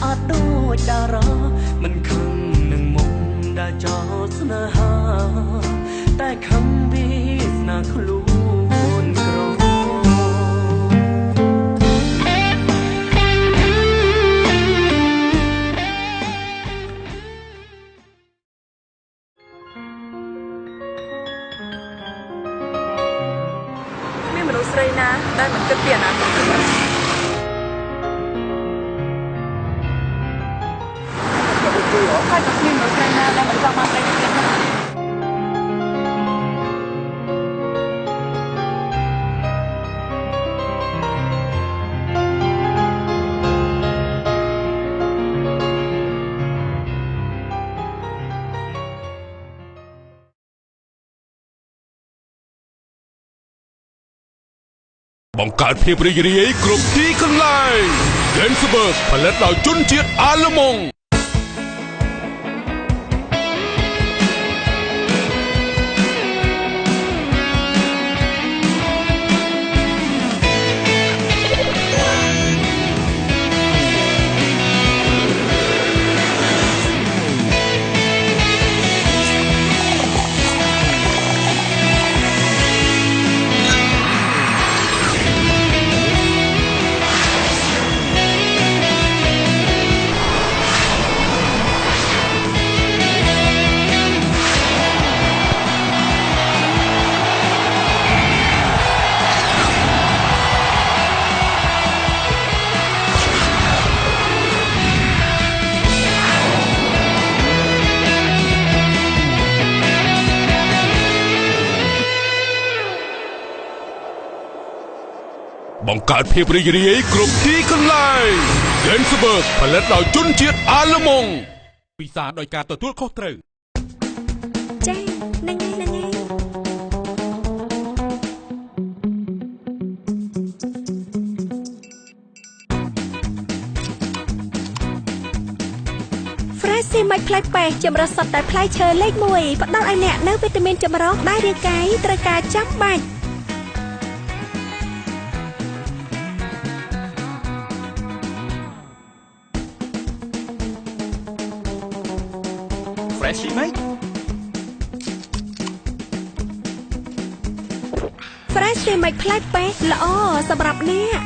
อาจដូចតារាមិនខឹងនឹងមុខដែលចោលស្នេហាតែខំវាសនាខ្លួនក្រមានមនុស្សស្រីណាដែលមិនគិតពីអនាគតទេហើយក៏គ្មានមនុស្សស្រីណាដែលមិនចង់បានប្រិយភាពទេបង្កើតភាពរីករាយគ្រប់ទីកន្លែង Gensberg ផលិតដោយជនជាតិអាល្លឺម៉ង់បង្កើតភាពរីករាយគ្រប់ទីកន្លែង Gensberg ផលិតដោយជនជាតិអាល្លឺម៉ង់ពិសាដោយការទទួលខុសត្រូវចា៎ហ្នឹងហើយ Fresh ស៊ីម៉េចផ្លែប៉េះចម្រុះសុទ្ធតែផ្លែឈើលេខ1ផ្ដល់ឲ្យអ្នកនូវវីតាមីនចម្រុះដែលរាងកាយត្រូវការចាំបាច់Fresh ស៊ីម៉េច Fresh ស៊ីម៉េចផ្លែប៉េះល្អសម្រាប់អ្នក